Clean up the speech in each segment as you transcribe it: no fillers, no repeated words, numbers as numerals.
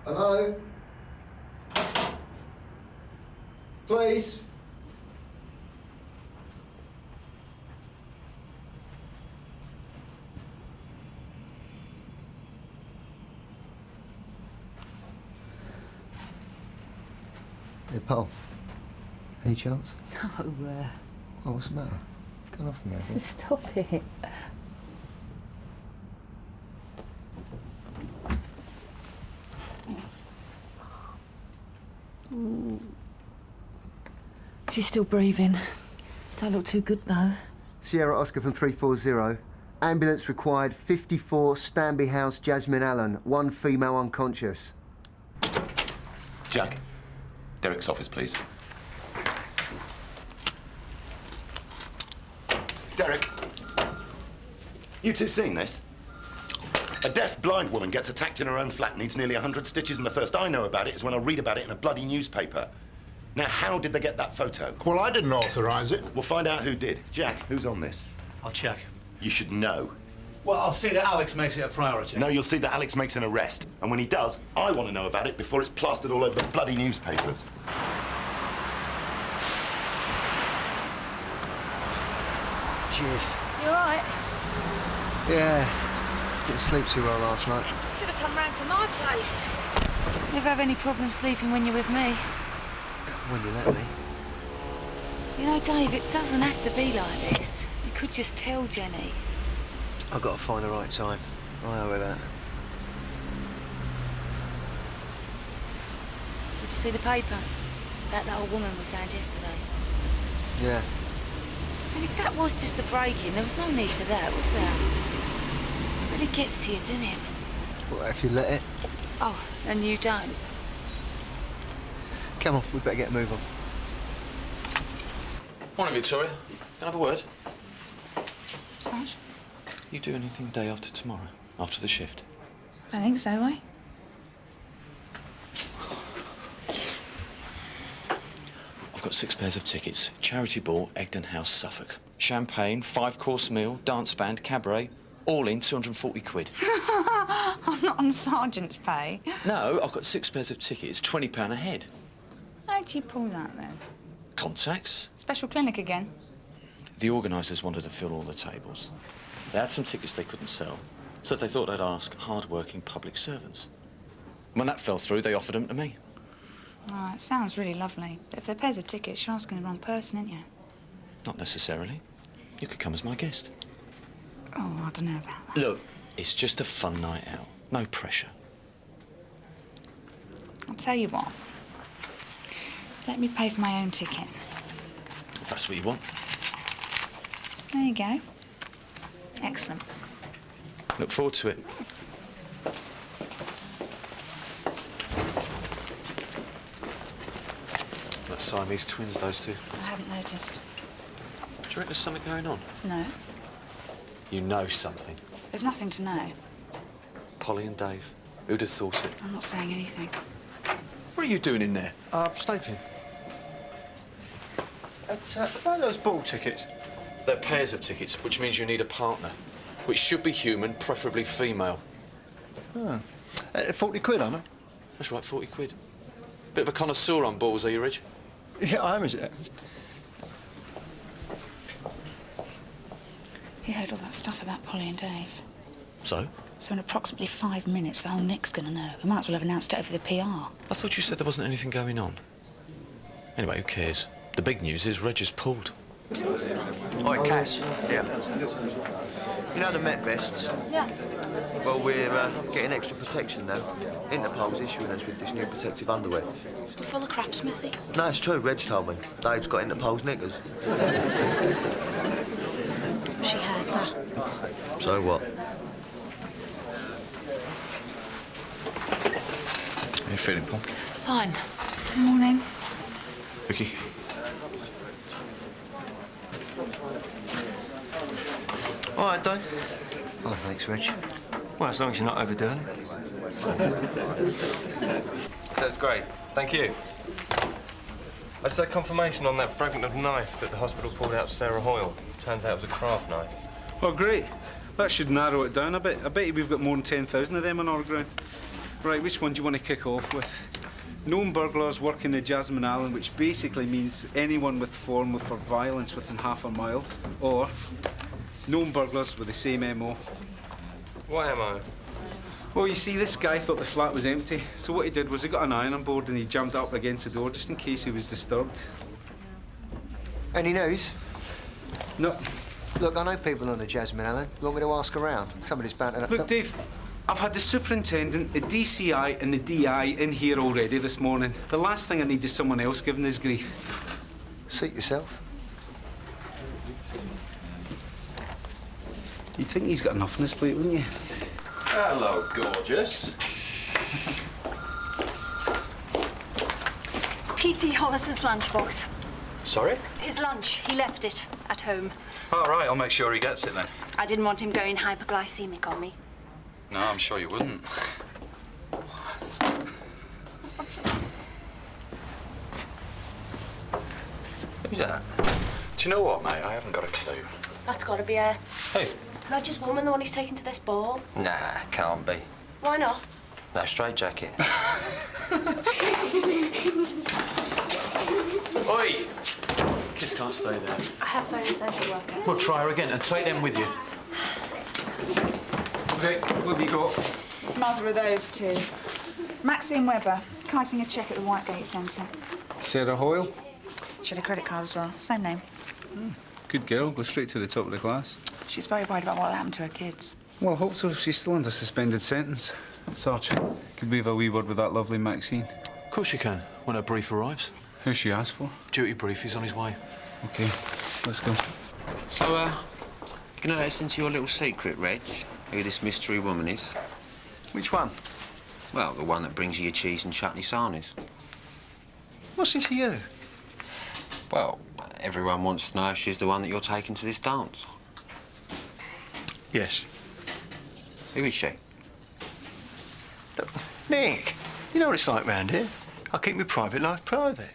Hello? Please? Hey, Paul. Any chance? No, Oh, what's the matter? Come off me, okay? Stop it. She's still breathing. Don't look too good, though. Sierra Oscar from 340. Ambulance required 54 Stanby House, Jasmine Allen. One female unconscious. Jack, Derek's office, please. Derek, you two seen this? A deaf, blind woman gets attacked in her own flat, needs nearly 100 stitches, and the first I know about it is when I read about it in a bloody newspaper. Now, how did they get that photo? Well, I didn't authorise it. We'll find out who did. Jack, who's on this? I'll check. You should know. Well, I'll see that Alex makes it a priority. No, you'll see that Alex makes an arrest. And when he does, I want to know about it before it's plastered all over the bloody newspapers. Cheers. You all right? Yeah. Didn't sleep too well last night. Should have come round to my place. Never have any problem sleeping when you're with me. When you let me. You know, Dave, it doesn't have to be like this. You could just tell Jenny. I've got to find the right time. I owe her that. Did you see the paper? About that old woman we found yesterday? Yeah. And if that was just a break-in, there was no need for that, was there? It really gets to you, doesn't it? Well, if you let it. Oh, and you don't? Come on, we better get a move on. Morning, Victoria. Can I have a word? Sarge? You do anything day after tomorrow, after the shift? I don't think so, why? I've got 6 pairs of tickets. Charity ball, Egdon House, Suffolk. Champagne, 5-course meal, dance band, cabaret, all in 240 quid. I'm not on sergeant's pay. No, I've got 6 pairs of tickets, £20 a head. How'd you pull that, then? Contacts. Special clinic again? The organisers wanted to fill all the tables. They had some tickets they couldn't sell, so they thought I'd ask hard-working public servants. When that fell through, they offered them to me. Oh, it sounds really lovely. But if they're pairs of tickets, you're asking the wrong person, aren't you? Not necessarily. You could come as my guest. Oh, I don't know about that. Look, it's just a fun night out. No pressure. I'll tell you what. Let me pay for my own ticket. If that's what you want. There you go. Excellent. Look forward to it. That's Siamese twins, those two. I haven't noticed. Do you reckon there's something going on? No. You know something. There's nothing to know. Polly and Dave. Who'd have thought it? I'm not saying anything. What are you doing in there? Sleeping. About those ball tickets. They're pairs of tickets, which means you need a partner, which should be human, preferably female. 40 quid, aren't I? That's right, 40 quid. Bit of a connoisseur on balls, are you, Rich? Yeah, I am, is it? You heard all that stuff about Polly and Dave. So? So in approximately 5 minutes, the whole Nick's gonna know. We might as well have announced it over the PR. I thought you said there wasn't anything going on. Anyway, who cares? The big news is Reg has pulled. Oi, Cass. Yeah. You know the Met vests? Yeah. Well, we're getting extra protection now. Interpol's issuing us with this new protective underwear. Full of crap, Smithy. No, it's true. Reg's told me. Dave's got Interpol's knickers. She heard that. So what? How you feeling, Paul? Fine. Good morning. Vicky? All right, Dave. Oh, thanks, Reg. Well, as long as you're not overdoing it. That's great. Thank you. I just had confirmation on that fragment of knife that the hospital pulled out Sarah Hoyle. Turns out it was a craft knife. Oh, great. That should narrow it down a bit. I bet you we've got more than 10,000 of them on our ground. Right, which one do you want to kick off with? Known burglars working the Jasmine Allen, which basically means anyone with form for violence within half a mile, or known burglars with the same MO. What MO? Well, you see, this guy thought the flat was empty, so what he did was he got an iron board and he jumped up against the door just in case he was disturbed. Any news? No. Look, I know people on the Jasmine Allen. You want me to ask around? Somebody's bound to... Look, Dave, I've had the superintendent, the DCI and the DI in here already this morning. The last thing I need is someone else giving us grief. Suit yourself. You'd think he's got enough on his plate, wouldn't you? Hello, gorgeous. PC Hollis's lunchbox. Sorry? His lunch. He left it at home. All right, I'll make sure he gets it then. I didn't want him going hypoglycemic on me. No, I'm sure you wouldn't. Who's that? Do you know what, mate? I haven't got a clue. That's got to be her. Hey. Roger's woman, the one he's taken to this ball. Nah, can't be. Why not? No straitjacket. Oi! Kids can't stay there. I have phoned a social worker. Well, try her again and take them with you. Vic, what have you got? Mother of those two. Maxine Webber, kiting a cheque at the Whitegate Centre. Sarah Hoyle? She had a credit card as well. Same name. Good girl. Go straight to the top of the class. She's very worried about what happened to her kids. Well, I hope so. She's still under suspended sentence. Sarge, could we have a wee word with that lovely Maxine? Of course you can, when her brief arrives. Who's she asked for? Duty brief, he's on his way. OK, let's go. So, you gonna let us into your little secret, Reg? Who this mystery woman is? Which one? Well, the one that brings you your cheese and chutney sarnies. What's it to you? Well, everyone wants to know if she's the one that you're taking to this dance. Yes. Who is she? Look, Nick, you know what it's like round here. I keep my private life private.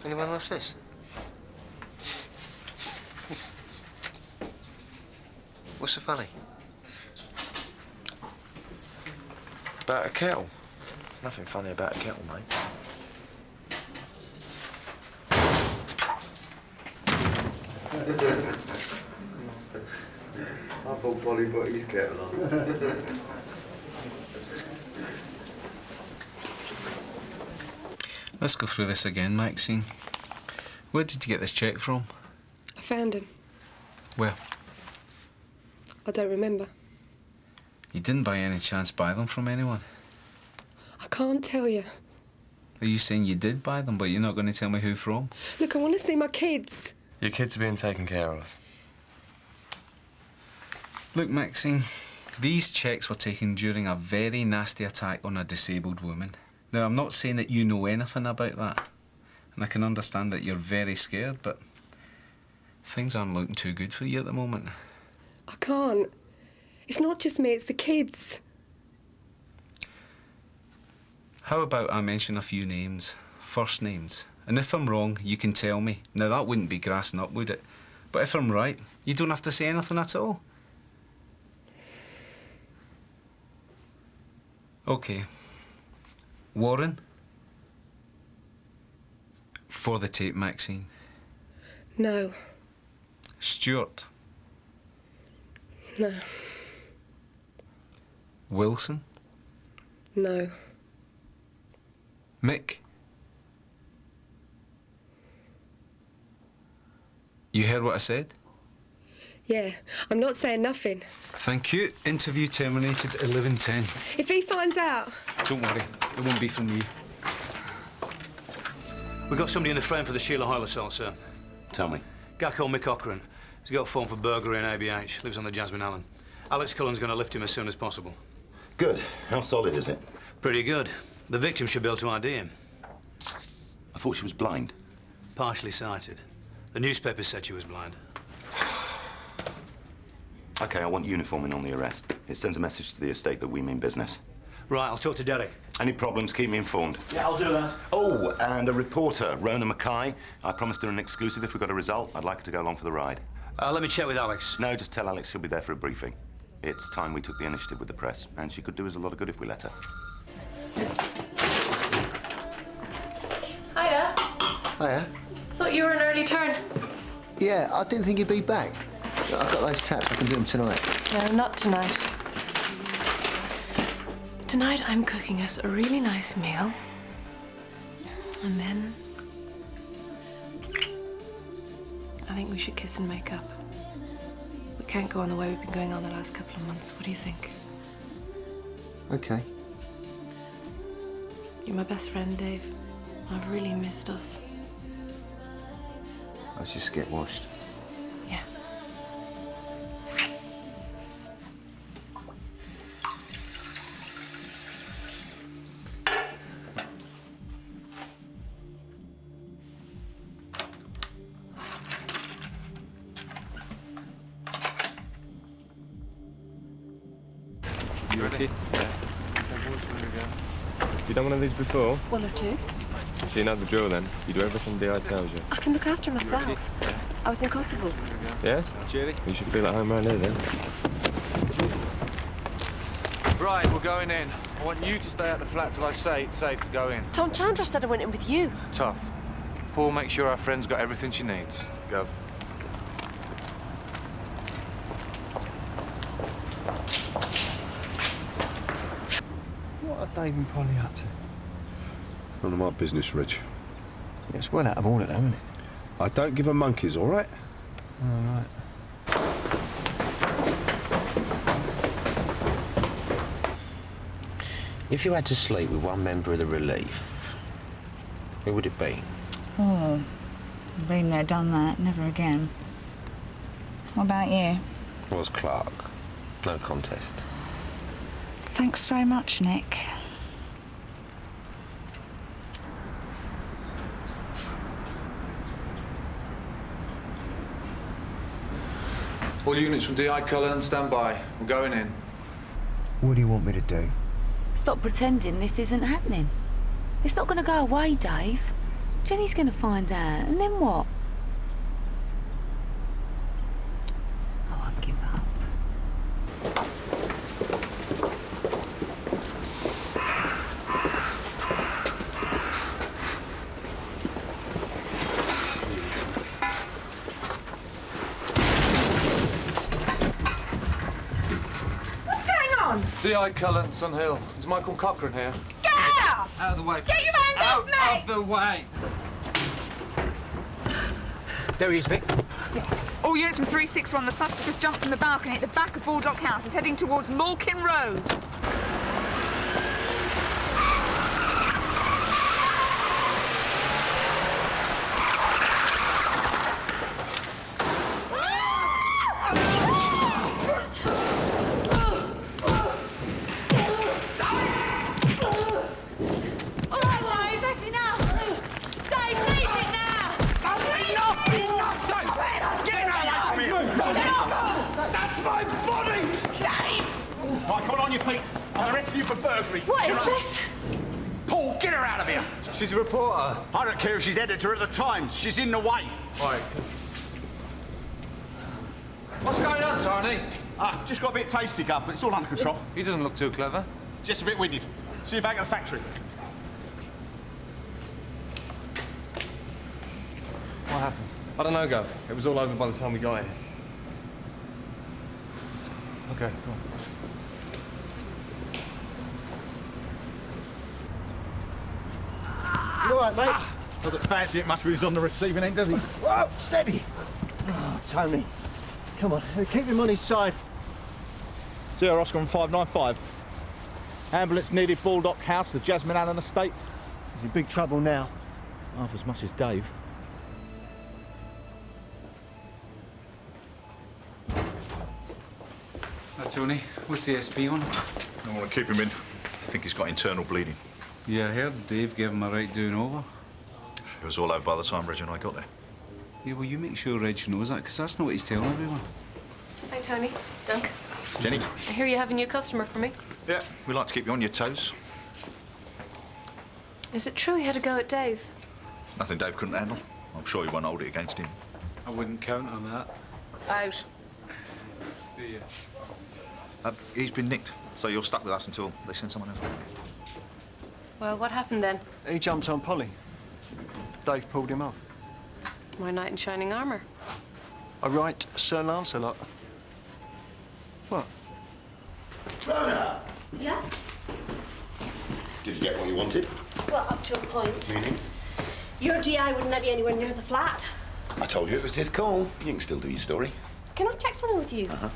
Anyone else this? What's so funny? About a kettle. There's nothing funny about a kettle, mate. I thought Polly put his kettle on. Let's go through this again, Maxine. Where did you get this cheque from? I found him. Where? I don't remember. You didn't by any chance buy them from anyone? I can't tell you. Are you saying you did buy them, but you're not going to tell me who from? Look, I want to see my kids. Your kids are being taken care of. Look, Maxine, these cheques were taken during a very nasty attack on a disabled woman. Now, I'm not saying that you know anything about that, and I can understand that you're very scared, but things aren't looking too good for you at the moment. I can't. It's not just me, it's the kids. How about I mention a few names, first names, and if I'm wrong, you can tell me. Now, that wouldn't be grassing up, would it? But if I'm right, you don't have to say anything at all. OK. Warren? For the tape, Maxine. No. Stewart? No. Wilson? No. Mick? You heard what I said? Yeah, I'm not saying nothing. Thank you. Interview terminated 11:10. If he finds out... Don't worry, it won't be from you. We've got somebody in the frame for the Sheila Hoyle assault, sir. Tell me. Guy called Mick Cochran. He's got a phone for burglary and ABH. Lives on the Jasmine Allen. Alex Cullen's going to lift him as soon as possible. Good. How solid is it? Pretty good. The victim should be able to ID him. I thought she was blind. Partially sighted. The newspaper said she was blind. OK, I want uniforming on the arrest. It sends a message to the estate that we mean business. Right, I'll talk to Derek. Any problems, keep me informed. Yeah, I'll do that. Oh, and a reporter, Rona Mackay. I promised her an exclusive if we got a result. I'd like her to go along for the ride. Let me check with Alex. No, just tell Alex she'll be there for a briefing. It's time we took the initiative with the press, and she could do us a lot of good if we let her. Hiya. Hiya. Thought you were an early turn. Yeah, I didn't think you'd be back. I've got those taps, I can do them tonight. No, not tonight. Tonight I'm cooking us a really nice meal. And then I think we should kiss and make up. We can't go on the way we've been going on the last couple of months. What do you think? OK. You're my best friend, Dave. I've really missed us. Let's just get washed. Yeah. You ready? Yeah. You done one of these before? One or two. So you know the drill then? You do everything DI tells you. I can look after myself. I was in Kosovo. Yeah? Jerry? You should feel at home around here then. Right, we're going in. I want you to stay at the flat till I say it's safe to go in. Tom Chandler said I went in with you. Tough. Paul, make sure our friend's got everything she needs. Go. What are Dave and Polly up to? None of my business, Reg. Yeah, it's well out of order, though, isn't it? I don't give a monkeys, all right? All right. If you had to sleep with one member of the relief, who would it be? Oh, been there, done that. Never again. What about you? Was Clark. No contest. Thanks very much, Nick. All units from DI Colin, stand by. We're going in. What do you want me to do? Stop pretending this isn't happening. It's not going to go away, Dave. Jenny's going to find out, and then what? Oh, I give up. DI Cullen, Sun Hill. Is Michael Cochrane here? Get out! Out of the way. Get your hands off me! Out of the way! There he is, Vic. All units from 361. The suspect has jumped from the balcony at the back of Baldock House. He's heading towards Malkin Road. What is this? Paul, get her out of here! She's a reporter. I don't care if she's editor at the Times. She's in the way. Right. What's going on, Tony? Just got a bit tasty, Gov, but it's all under control. He doesn't look too clever. Just a bit winded. See you back at the factory. What happened? I don't know, Gov. It was all over by the time we got here. Okay, cool. You all right, mate? Doesn't fancy it much when he's on the receiving end, does he? Whoa, steady. Oh, Tony. Come on, keep him on his side. Sierra Oscar on 595. Ambulance needed Baldock House, the Jasmine Allen estate. He's in big trouble now. Half as much as Dave. Tony, what's the SP on? I want to keep him in. I think he's got internal bleeding. Yeah, I heard Dave gave him a right doing over. It was all over by the time Reg and I got there. Yeah, well, you make sure Reg knows that, because that's not what he's telling everyone. Hi, Tony. Dunk. Jenny? I hear you have a new customer for me. Yeah, we like to keep you on your toes. Is it true you had a go at Dave? Nothing Dave couldn't handle. I'm sure you won't hold it against him. I wouldn't count on that. Out. He's been nicked, so you're stuck with us until they send someone else. Well, what happened then? He jumped on Polly. Dave pulled him off. My knight in shining armour. I write Sir Lancelot. What? Rona! Yeah? Did you get what you wanted? Well, up to a point. Meaning? Your GI wouldn't let me anywhere near the flat. I told you it was his call. You can still do your story. Can I check something with you? Uh-huh.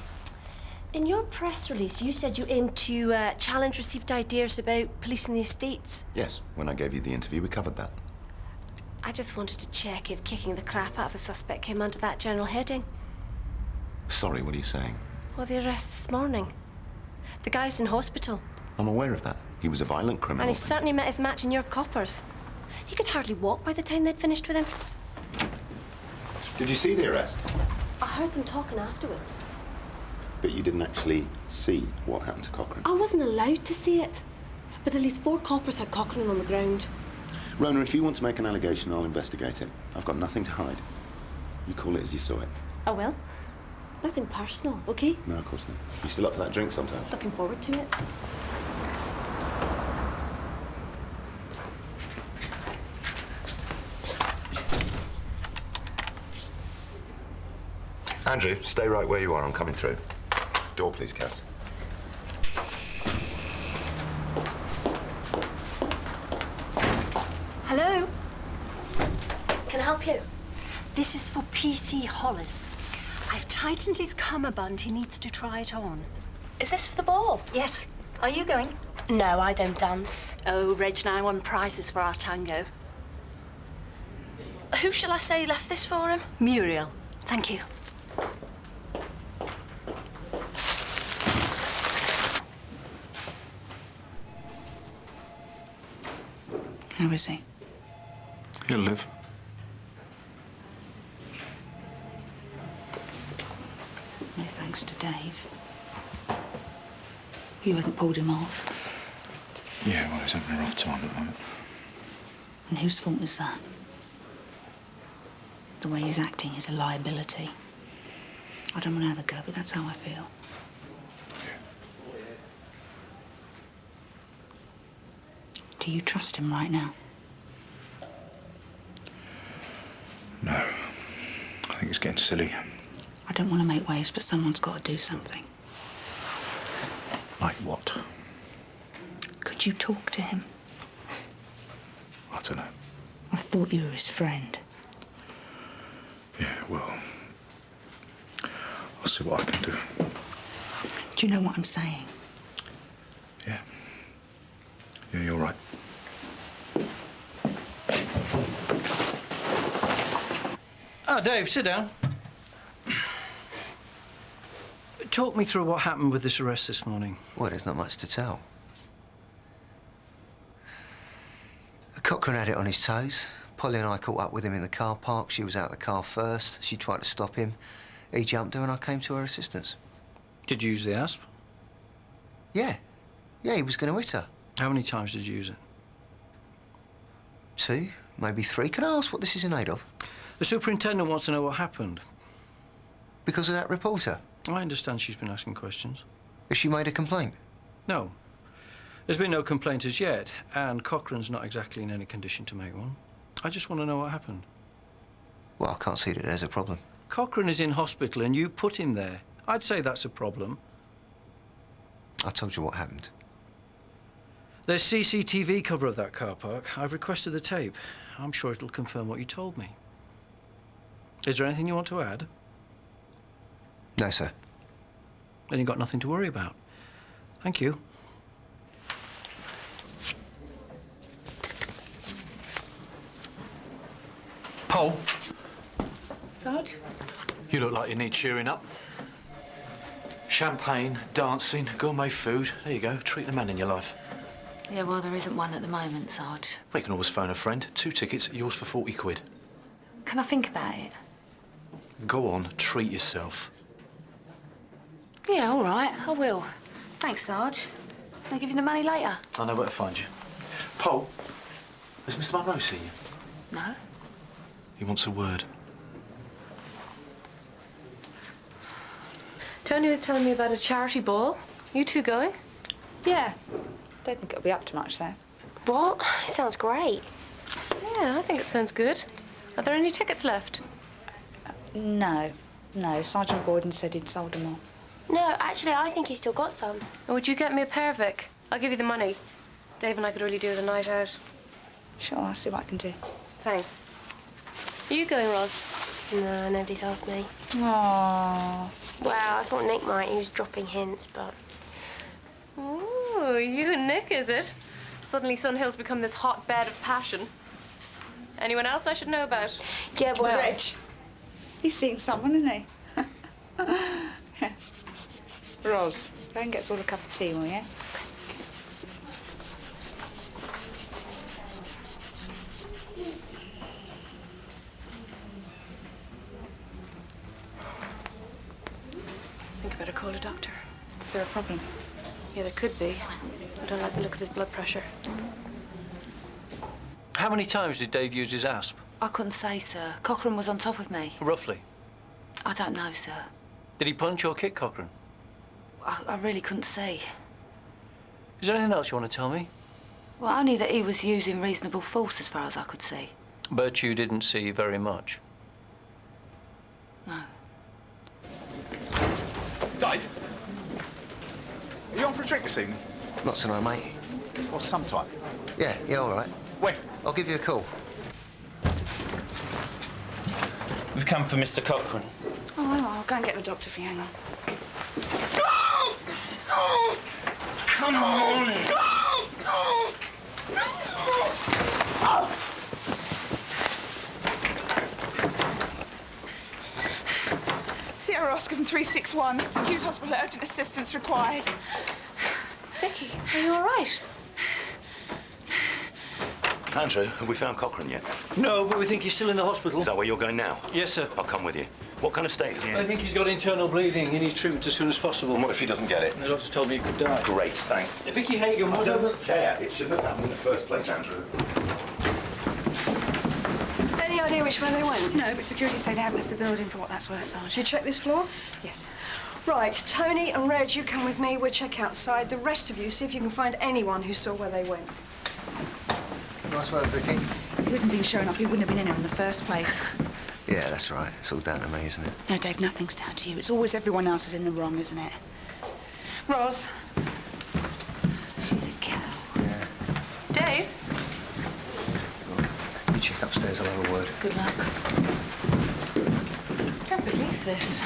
In your press release, you said you aimed to challenge received ideas about policing the estates. Yes, when I gave you the interview, we covered that. I just wanted to check if kicking the crap out of a suspect came under that general heading. Sorry, what are you saying? Well, the arrest this morning. The guy's in hospital. I'm aware of that. He was a violent criminal. And he certainly met his match in your coppers. He could hardly walk by the time they'd finished with him. Did you see the arrest? I heard them talking afterwards. But you didn't actually see what happened to Cochrane. I wasn't allowed to see it. But at least 4 coppers had Cochrane on the ground. Rona, if you want to make an allegation, I'll investigate it. I've got nothing to hide. You call it as you saw it. I will. Nothing personal, okay? No, of course not. You still up for that drink sometime? Looking forward to it. Andrew, stay right where you are. I'm coming through. Door, please, Cass. Hello? Can I help you? This is for PC Hollis. I've tightened his cummerbund. He needs to try it on. Is this for the ball? Yes. Are you going? No, I don't dance. Oh, Reg and I won prizes for our tango. Who shall I say left this for him? Muriel. Thank you. How is he? He'll live. No thanks to Dave. You hadn't pulled him off. Yeah, well, he's having a rough time at the moment. And whose fault is that? The way he's acting is a liability. I don't want to have a go, but that's how I feel. Do you trust him right now? No. I think it's getting silly. I don't want to make waves, but someone's got to do something. Like what? Could you talk to him? I don't know. I thought you were his friend. Yeah, well, I'll see what I can do. Do you know what I'm saying? Yeah. Yeah, you're right. Oh, Dave, sit down. Talk me through what happened with this arrest this morning. Well, there's not much to tell. Cochrane had it on his toes. Polly and I caught up with him in the car park. She was out of the car first. She tried to stop him. He jumped her and I came to her assistance. Did you use the asp? Yeah. Yeah, he was going to hit her. How many times did you use it? 2, maybe 3. Can I ask what this is in aid of? The superintendent wants to know what happened. Because of that reporter? I understand she's been asking questions. Has she made a complaint? No. There's been no complaint as yet, and Cochrane's not exactly in any condition to make one. I just want to know what happened. Well, I can't see that there's a problem. Cochrane is in hospital and you put him there. I'd say that's a problem. I told you what happened. There's CCTV cover of that car park. I've requested the tape. I'm sure it'll confirm what you told me. Is there anything you want to add? No, sir. Then you've got nothing to worry about. Thank you. Paul, Sarge? you look like you need cheering up. Champagne, dancing, gourmet food. There you go. Treat the man in your life. Yeah, well, there isn't one at the moment, Sarge. We can always phone a friend. 2 tickets, yours for 40 quid. Can I think about it? Go on, treat yourself. Yeah, all right, I will. Thanks, Sarge. I'll give you the money later. I know where to find you. Paul, has Mr. Monroe seen you? No? He wants a word. Tony was telling me about a charity ball. You two going? Yeah. Don't think it'll be up to much, though. What? It sounds great. Yeah, I think it sounds good. Are there any tickets left? No. No, Sergeant Boyden said he'd sold them all. No, actually, I think he's still got some. Would you get me a pair, Vic? I'll give you the money. Dave and I could really do with a night out. Sure, I'll see what I can do. Thanks. Are you going, Ros? No, nobody's asked me. Aww. Well, I thought Nick might. He was dropping hints, but... Ooh, you and Nick, is it? Suddenly Sunhill's become this hotbed of passion. Anyone else I should know about? Yeah, well... Reg. He's seen someone, isn't he? Ros, go and get us all a cup of tea, will you? I think I better call a doctor. Is there a problem? Yeah, there could be. I don't like the look of his blood pressure. How many times did Dave use his asp? I couldn't say, sir. Cochrane was on top of me. Roughly. I don't know, sir. Did he punch or kick Cochrane? I really couldn't see. Is there anything else you want to tell me? Well, only that he was using reasonable force as far as I could see. But you didn't see very much. No. Dave? Are you on for a drink this evening? Not tonight, mate. Or sometime? Yeah, all right. When? I'll give you a call. We've come for Mr. Cochrane. Oh, well, I'll go and get the doctor for you. Hang on. Come on! Sierra Oscar from 361. St Hugh's Hospital, urgent assistance required. Vicky, are you all right? Andrew, have we found Cochrane yet? No, but we think he's still in the hospital. Is that where you're going now? Yes, sir. I'll come with you. What kind of state is he in? I think he's got internal bleeding. He needs treatment as soon as possible. And what if he doesn't get it? The doctor told me he could die. Great, thanks. Vicky Hagan was over... Yeah, it shouldn't have happened in the first place, Andrew. Any idea which way they went? No, but security say they haven't left the building for what that's worth, Sarge. You check this floor? Yes. Right, Tony and Reg, you come with me. We'll check outside. The rest of you, see if you can find anyone who saw where they went. Nice work, Vicky. If he wouldn't have been showing off, he wouldn't have been in there in the first place. Yeah, that's right. It's all down to me, isn't it? No, Dave, nothing's down to you. It's always everyone else who's in the wrong, isn't it? Ros. She's a cow. Yeah. Dave? You check upstairs, I'll have a word. Good luck. I don't believe this.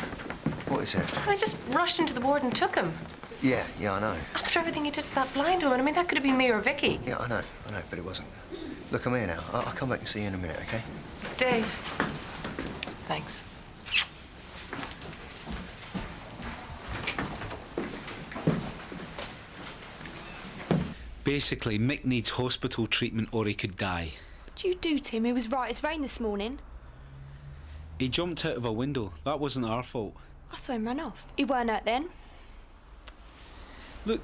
What is it? They just rushed into the ward and took him. Yeah, I know. After everything he did to that blind woman, I mean, that could have been me or Vicky. Yeah, I know, but it wasn't. Look, I'm here now. I'll come back and see you in a minute, OK? Dave. Thanks. Basically, Mick needs hospital treatment or he could die. What do you do, Tim? He was right as rain this morning. He jumped out of a window. That wasn't our fault. I saw him run off. He weren't hurt then. Look,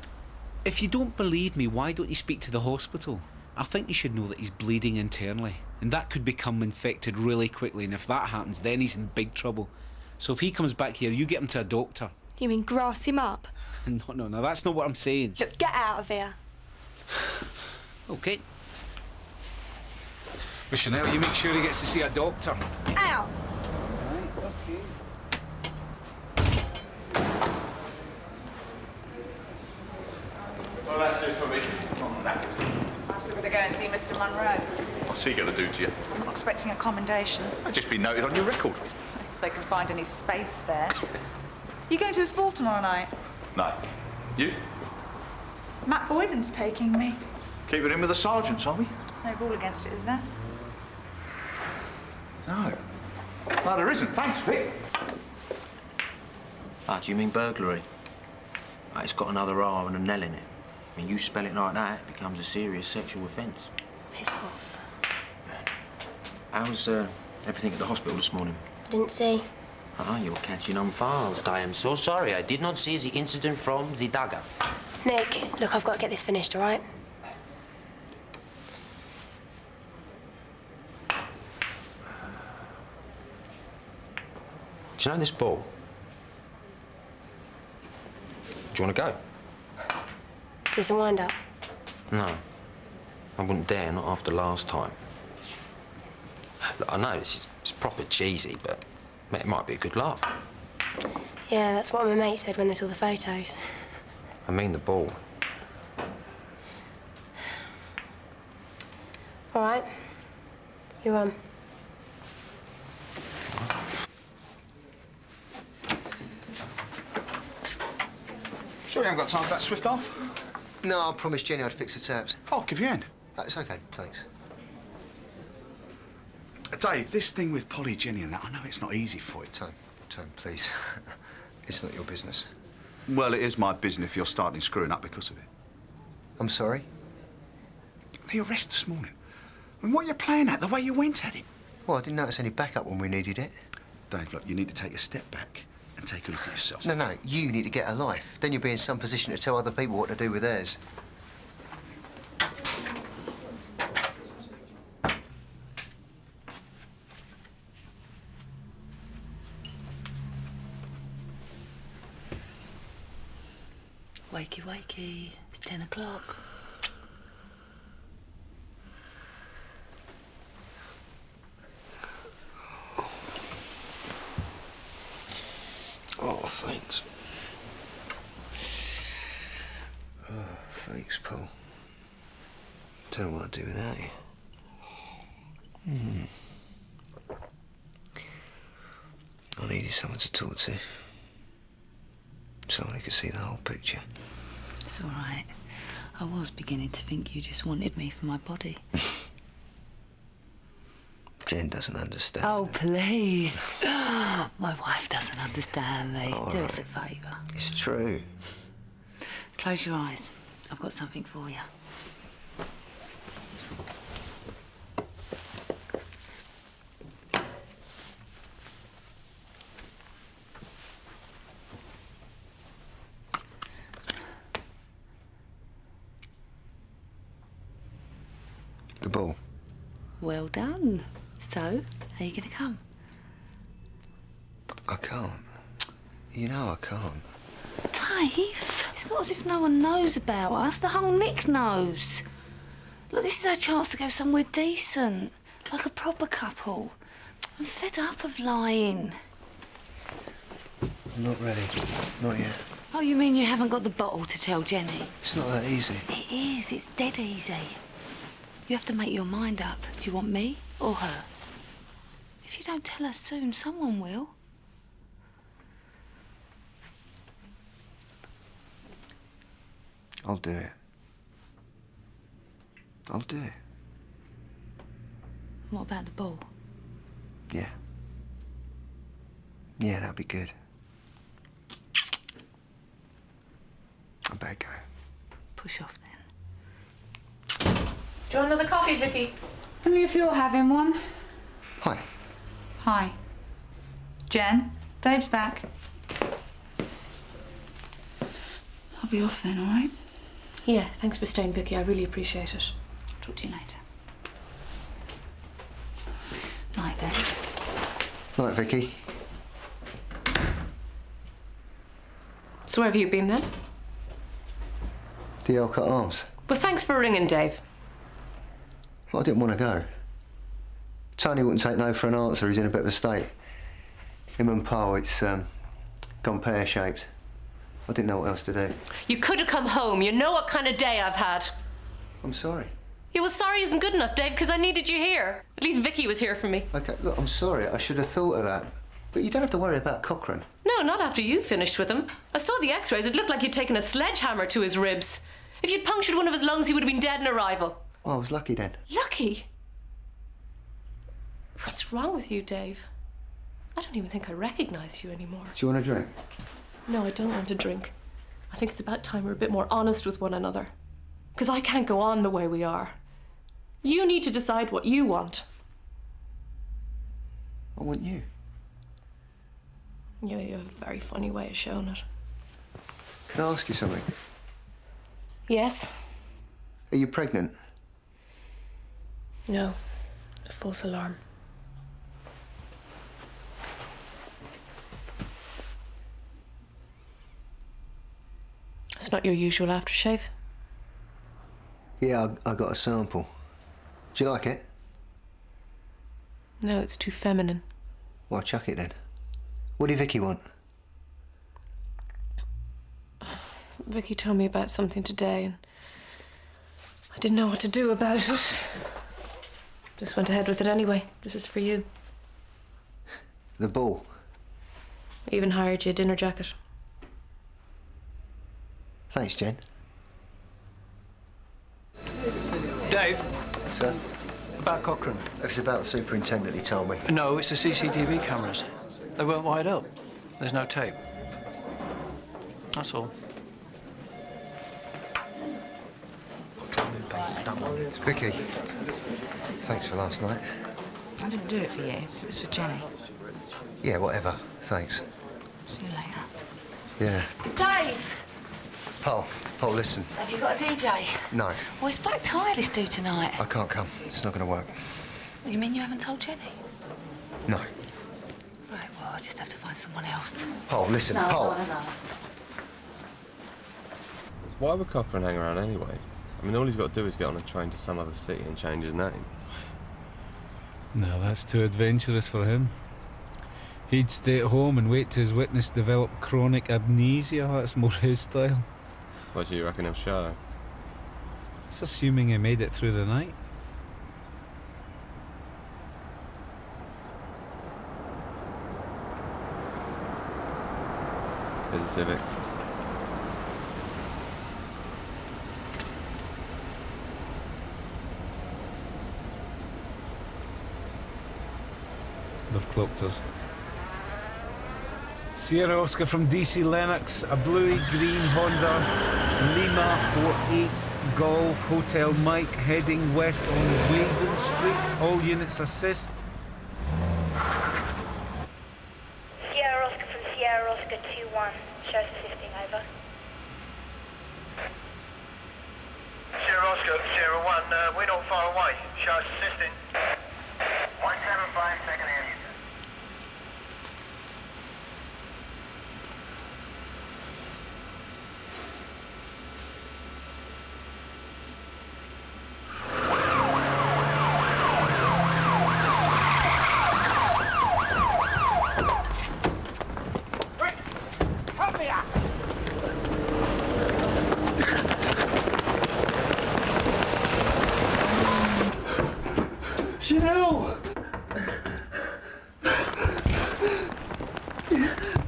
if you don't believe me, why don't you speak to the hospital? I think you should know that he's bleeding internally, and that could become infected really quickly, and if that happens, then he's in big trouble. So if he comes back here, you get him to a doctor. You mean grass him up? No, that's not what I'm saying. Look, get out of here. OK. But Chanel, you make sure he gets to see a doctor. Out! Well, that's it for me. I'm still going to go and see Mr. Monroe. What's he going to do to you? I'm not expecting a commendation. I'll just be noted on your record. If they can find any space there. You going to the ball tomorrow night? No. You? Matt Boyden's taking me. Keep it in with the sergeants, are we? There's no rule against it, is there? No. No, there isn't. Thanks, Vic. Ah, do you mean burglary? It's got another R and an L in it. I mean, you spell it like that, it becomes a serious sexual offence. Piss off. How's everything at the hospital this morning? Didn't see. Ah, you're catching on fast. I am so sorry. I did not see the incident from the dagger. Nick, look, I've got to get this finished, all right? Do you know this ball? Do you want to go? Is this a wind-up? No. I wouldn't dare, not after last time. Look, I know it's proper cheesy, but it might be a good laugh. Yeah, that's what my mate said when they saw the photos. I mean the ball. All right. You're on. Sure you haven't got time for that Swift off? No, I promised Jenny I'd fix the taps. I'll give you a hand. That's okay, thanks. Dave, this thing with Polly, Jenny and that, I know it's not easy for you. Tone, please. It's not your business. Well, it is my business if you're starting screwing up because of it. I'm sorry? The arrest this morning. I mean, what are you playing at, the way you went at it? Well, I didn't notice any backup when we needed it. Dave, look, you need to take a step back and take a look at yourself. No, you need to get a life. Then you'll be in some position to tell other people what to do with theirs. Wakey, wakey. It's 10 o'clock. Oh, thanks. Oh, thanks, Paul. Don't know what I'd do without you. I needed someone to talk to. Someone who could see the whole picture. It's all right. I was beginning to think you just wanted me for my body. Jen doesn't understand. Oh, please. My wife doesn't understand me. All Do right. us a favour. It's true. Close your eyes. I've got something for you. The ball. Well done. So, are you going to come? I can't. You know I can't. Dave, it's not as if no one knows about us. The whole Nick knows. Look, this is our chance to go somewhere decent, like a proper couple. I'm fed up of lying. I'm not ready. Not yet. Oh, you mean you haven't got the bottle to tell Jenny? It's not that easy. It is. It's dead easy. You have to make your mind up. Do you want me or her? If you don't tell her soon, someone will. I'll do it. I'll do it. What about the ball? Yeah. Yeah, that'd be good. I better go. Push off then. Do you want another coffee, Vicky? Only if you're having one. Hi. Hi. Jen, Dave's back. I'll be off then, all right? Yeah, thanks for staying, Vicky. I really appreciate it. Talk to you later. Night, Dave. Night, Vicky. So where have you been then? The Elcott Arms. Well, thanks for ringing, Dave. Well, I didn't want to go. Tony wouldn't take no for an answer. He's in a bit of a state. Him and Pa, it's gone pear-shaped. I didn't know what else to do. You could have come home. You know what kind of day I've had. I'm sorry. Yeah, well, sorry isn't good enough, Dave, because I needed you here. At least Vicky was here for me. OK, look, I'm sorry. I should have thought of that. But you don't have to worry about Cochrane. No, not after you finished with him. I saw the x-rays. It looked like you'd taken a sledgehammer to his ribs. If you'd punctured one of his lungs, he would have been dead in arrival. Well, I was lucky then. Lucky? What's wrong with you, Dave? I don't even think I recognise you anymore. Do you want a drink? No, I don't want to drink. I think it's about time we're a bit more honest with one another. Because I can't go on the way we are. You need to decide what you want. I want you. Yeah, you have a very funny way of showing it. Can I ask you something? Yes? Are you pregnant? No. A false alarm. It's not your usual aftershave? Yeah, I got a sample. Do you like it? No, it's too feminine. Well, chuck it then. What did Vicky want? Vicky told me about something today, and I didn't know what to do about it. Just went ahead with it anyway. This is for you. The ball? I even hired you a dinner jacket. Thanks, Jen. Dave? Sir? About Cochrane. It's about the superintendent, he told me. No, it's the CCTV cameras. They weren't wired up. There's no tape. That's all. Vicky, thanks for last night. I didn't do it for you. It was for Jenny. Yeah, whatever. Thanks. See you later. Yeah. Dave! Paul, listen. Have you got a DJ? No, Well, it's black tie let's do tonight. I can't come. It's not going to work. You mean you haven't told Jenny? No. Right, well, I'll just have to find someone else. Paul, listen, No, Paul. no. Why would Cochrane hang around anyway? I mean, all he's got to do is get on a train to some other city and change his name. No, that's too adventurous for him. He'd stay at home and wait till his witness developed chronic amnesia. That's more his style. What do you reckon he'll show? That's assuming he made it through the night. Here's a Civic. They've clocked us. Sierra Oscar from DC Lennox, a bluey green Honda, Lima 48 Golf Hotel Mike, heading west on Boyden Street. All units assist. Sierra Oscar from Sierra Oscar 2-1, shows assisting, over. Sierra Oscar, Sierra 1, we're not far away, shows assisting. 175, second hand.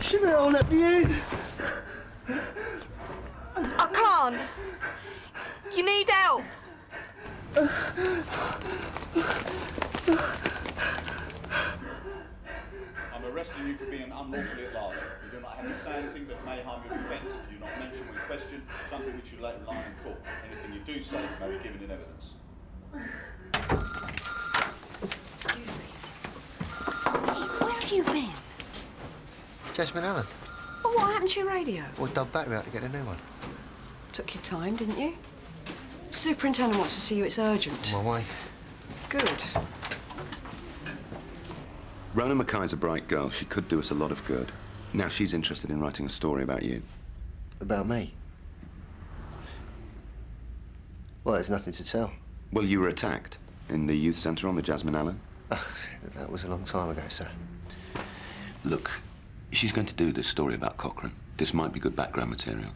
Chanel, let me in. I can't. You need help. I'm arresting you for being unlawfully at large. You do not have to say anything that may harm your defence if you do not mention when questioned something which you later rely in court. Anything you do say may be given in evidence. Excuse me. Hey, where have you been? Jasmine Allen. Well, what happened to your radio? Well, dubbed battery out to get a new one. Took your time, didn't you? Superintendent wants to see you. It's urgent. On my way. Good. Rona Mackay's a bright girl. She could do us a lot of good. Now she's interested in writing a story about you. About me? Well, there's nothing to tell. Well, you were attacked in the youth centre on the Jasmine Allen. That was a long time ago, sir. Look, she's going to do this story about Cochrane. This might be good background material.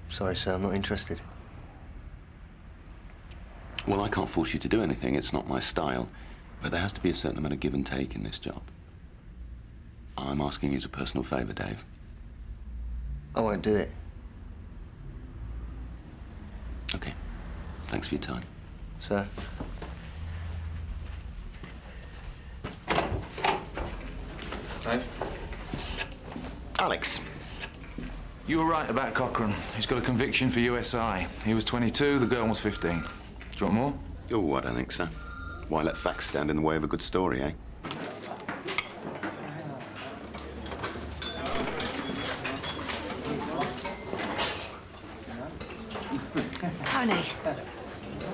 Sorry, sir, I'm not interested. Well, I can't force you to do anything. It's not my style. But there has to be a certain amount of give and take in this job. I'm asking you as a personal favour, Dave. I won't do it. OK. Thanks for your time. Sir? Dave? Alex. You were right about Cochrane. He's got a conviction for USI. He was 22, the girl was 15. Do you want more? Oh, I don't think so. Why let facts stand in the way of a good story, eh?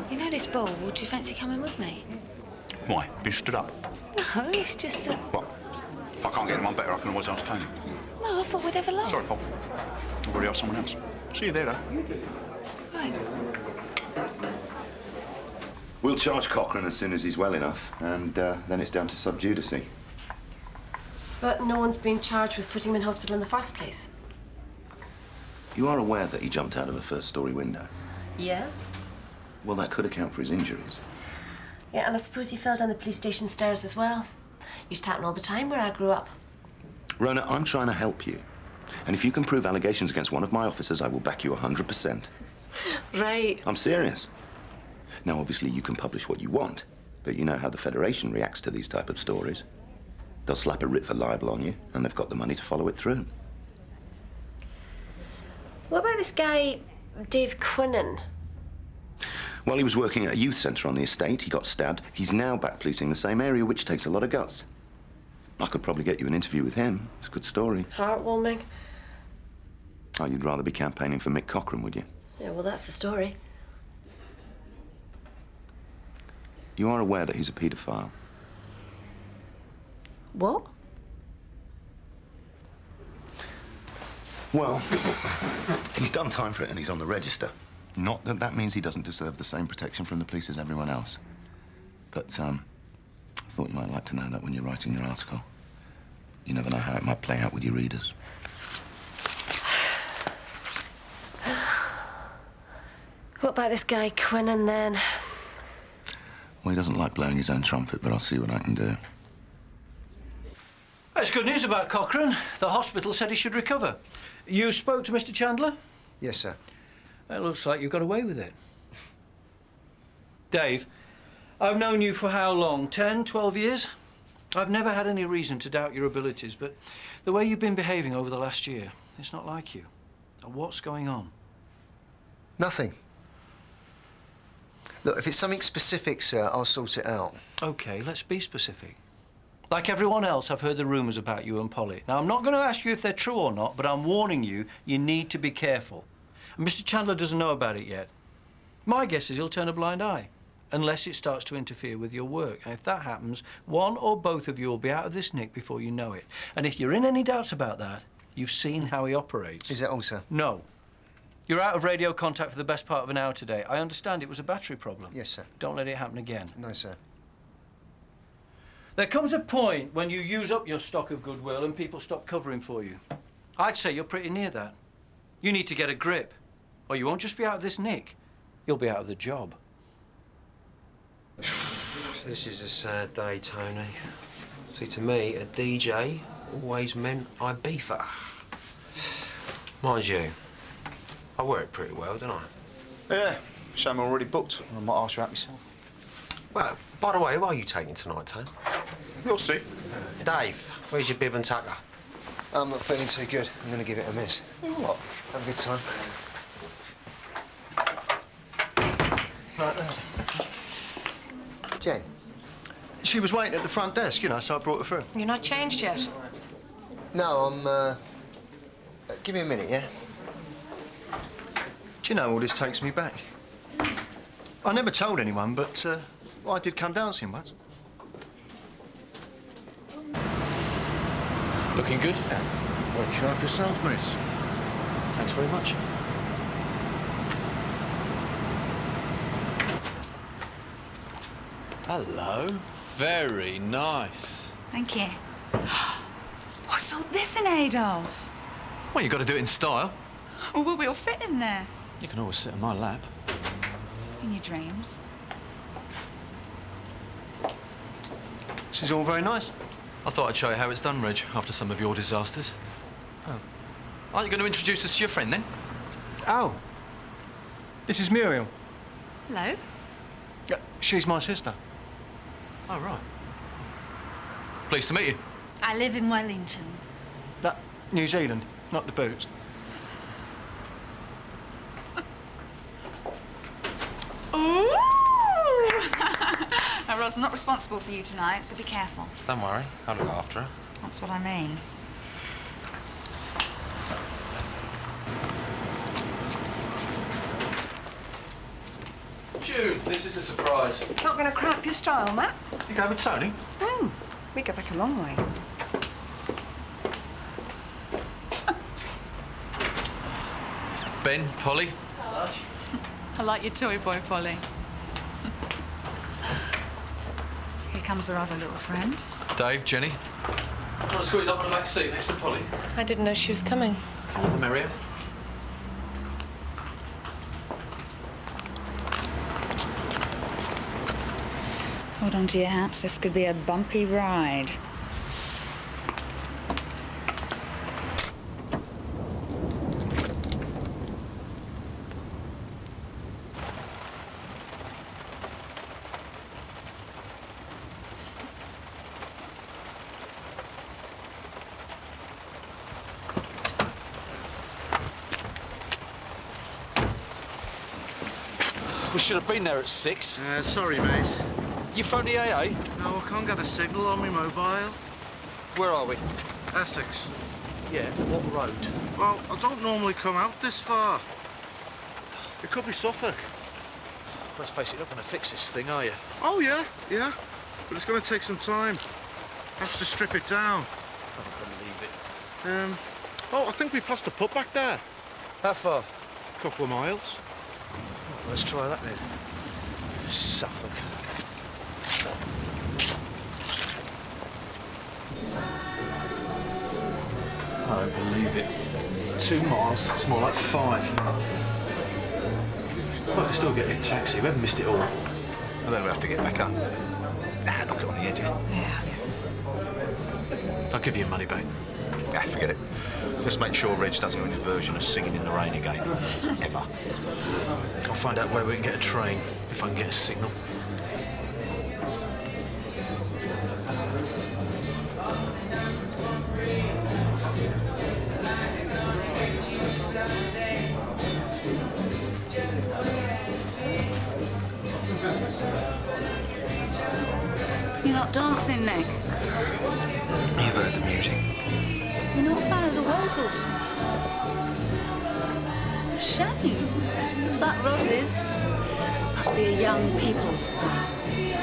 You know this ball? Would you fancy coming with me? Why? You stood up. No, it's just that... What? If I can't get anyone better, I can always ask Tony. No, I thought we'd have a laugh. Sorry, Paul. I've already asked someone else. See you there, though. Right. We'll charge Cochrane as soon as he's well enough, and then it's down to sub judice. But no one's been charged with putting him in hospital in the first place. You are aware that he jumped out of a first-story window? Yeah? Well, that could account for his injuries. Yeah, and I suppose he fell down the police station stairs as well. Used to happen all the time where I grew up. Rona, I'm trying to help you. And if you can prove allegations against one of my officers, I will back you 100%. Right. I'm serious. Now, obviously, you can publish what you want, but you know how the Federation reacts to these type of stories. They'll slap a writ for libel on you, and they've got the money to follow it through. What about this guy, Dave Quinnan? While he was working at a youth centre on the estate, he got stabbed. He's now back policing the same area, which takes a lot of guts. I could probably get you an interview with him. It's a good story. Heartwarming. Oh, you'd rather be campaigning for Mick Cochrane, would you? Yeah, well, that's the story. You are aware that he's a paedophile? What? Well, he's done time for it and he's on the register. Not that that means he doesn't deserve the same protection from the police as everyone else. But, I thought you might like to know that when you're writing your article. You never know how it might play out with your readers. What about this guy Quinnan, then? Well, he doesn't like blowing his own trumpet, but I'll see what I can do. That's good news about Cochrane. The hospital said he should recover. You spoke to Mr. Chandler? Yes, sir. It looks like you got away with it. Dave, I've known you for how long? 10, 12 years? I've never had any reason to doubt your abilities, but the way you've been behaving over the last year, it's not like you. What's going on? Nothing. Look, if it's something specific, sir, I'll sort it out. OK, let's be specific. Like everyone else, I've heard the rumours about you and Polly. Now, I'm not going to ask you if they're true or not, but I'm warning you, you need to be careful. And Mr. Chandler doesn't know about it yet. My guess is he'll turn a blind eye, unless it starts to interfere with your work. And if that happens, one or both of you will be out of this nick before you know it. And if you're in any doubts about that, you've seen how he operates. Is that all, sir? No. You're out of radio contact for the best part of an hour today. I understand it was a battery problem. Yes, sir. Don't let it happen again. No, sir. There comes a point when you use up your stock of goodwill and people stop covering for you. I'd say you're pretty near that. You need to get a grip, or you won't just be out of this nick, you'll be out of the job. This is a sad day, Tony. See, to me, a DJ always meant I beefer. Mind you, I work pretty well, don't I? Yeah, shame I'm already booked. I might ask you out myself. Well, by the way, who are you taking tonight, Tony? You'll see. Dave, where's your bib and tucker? I'm not feeling too good. I'm going to give it a miss. What? Have a good time. Right, Jen. She was waiting at the front desk, you know, so I brought her through. You're not changed yet. No, I'm, give me a minute, yeah? Do you know, all this takes me back. I never told anyone, but I did come dancing once. Looking good? Quite sharp yourself, miss. Thanks very much. Hello. Very nice. Thank you. What's all this in aid of? Well, you've got to do it in style. Well, will we all fit in there? You can always sit on my lap. In your dreams. This is all very nice. I thought I'd show you how it's done, Reg, after some of your disasters. Oh. Aren't you going to introduce us to your friend, then? Oh. This is Muriel. Hello. Yeah, she's my sister. Oh, right. Pleased to meet you. I live in Wellington. That New Zealand, not the boots. Ooh! Now, Roz, I'm not responsible for you tonight, so be careful. Don't worry, I'll look after her. That's what I mean. June, this is a surprise. Not going to cramp your style, Matt? You go with Tony? We go back a long way. Ben, Polly. I like your toy boy, Polly. Here comes our other little friend. Dave, Jenny. I'll squeeze up on the back seat next to Polly. I didn't know she was coming. All the merrier. Hold on to your hats. This could be a bumpy ride. We should have been there at 6. Sorry, mate. You phoned the AA? No, I can't get a signal on my mobile. Where are we? Essex. Yeah, what road? Well, I don't normally come out this far. It could be Suffolk. Let's face it, you're not going to fix this thing, are you? Oh, yeah. But it's going to take some time. Have to strip it down. I don't believe it. Oh, I think we passed a pub back there. How far? A couple of miles. Let's try that then. Suffolk. I don't believe it. 2 miles. It's more like 5. I can still get a taxi. We haven't missed it all. And then we have to get back up. Knock it on the head, yeah? I'll give you your money back. Forget it. Just make sure Reg doesn't go into his version of Singing in the Rain again. Ever. I'll find out where we can get a train, if I can get a signal. You're not dancing, Nick? You've heard the music. You're not a fan of the Worsels? A shame. Looks like Ross's. Must be a young people's thing.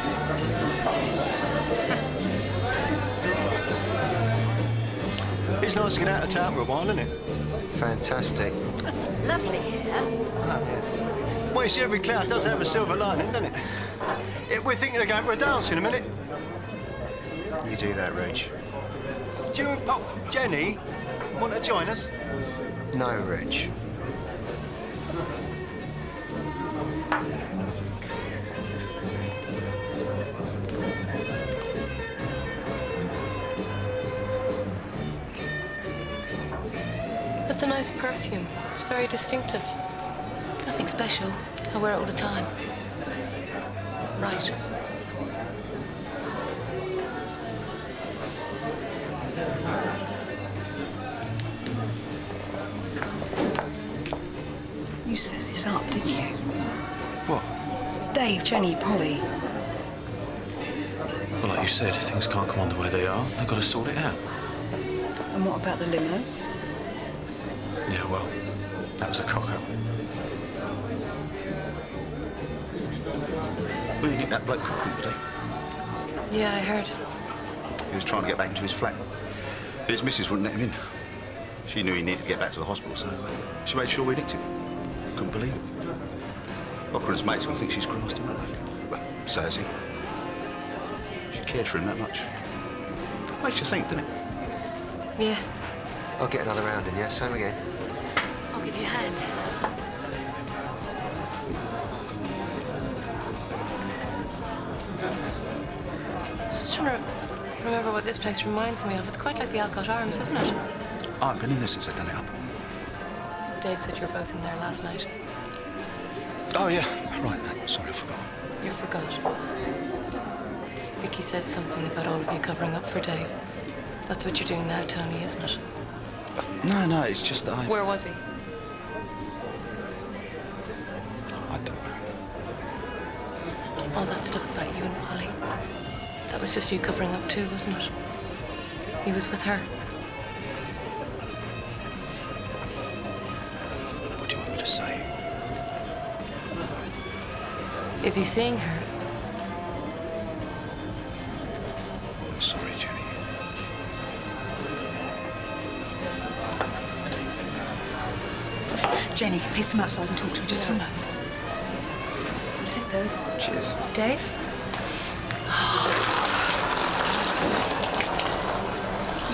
It's nice to get out of town for a while, isn't it? Fantastic. That's lovely here. Well, you see, every cloud does have a silver lining, doesn't it? We're thinking of going for a dance in a minute. You do that, Reg. Do you and Jenny want to join us? No, Reg. That's a nice perfume. It's very distinctive. Nothing special. I wear it all the time. Right. You set this up, didn't you? What? Dave, Jenny, Polly. Well, like you said, things can't come on the way they are. They've got to sort it out. And what about the limo? Yeah, well, that was a cock-up. Well, you nicked that bloke cooking today. Yeah, I heard. He was trying to get back into his flat. His missus wouldn't let him in. She knew he needed to get back to the hospital, so she made sure we nicked him. Couldn't believe it. Cochrane's mates will think she's crossed him, haven't they? Well, so has he. She cared for him that much. Makes you think, doesn't it? Yeah. I'll get another round in, yeah? Same again. I'll give you a hand. Just trying to remember what this place reminds me of. It's quite like the Alcott Arms, isn't it? I haven't been in there since they done it up. Dave said you were both in there last night. Oh, yeah. Right. Sorry, I forgot. You forgot. Vicky said something about all of you covering up for Dave. That's what you're doing now, Tony, isn't it? No, it's just that Where was he? I don't know. All that stuff about you and Polly. That was just you covering up too, wasn't it? He was with her. What do you want me to say? Is he seeing her? I'm sorry, Jenny. Jenny, please come outside and talk to me just for a moment. Take those. Cheers. Dave?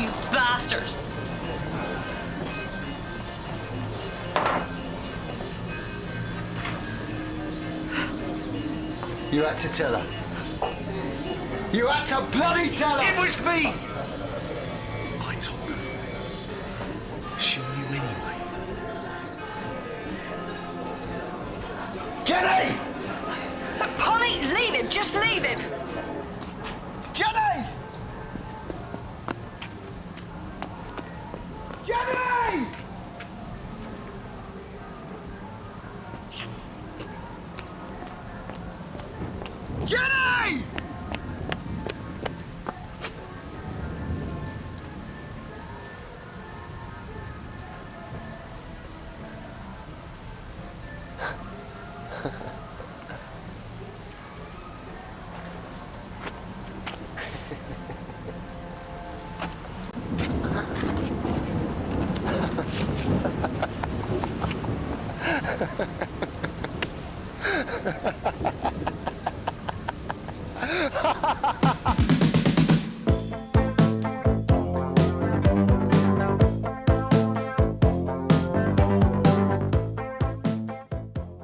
You bastard! You had to tell her. You had to bloody tell her! It was me! I told her. She knew anyway. Jenny! Polly, leave him. Just leave him. Jenny! Jenny! Jenny! Ha ha ha.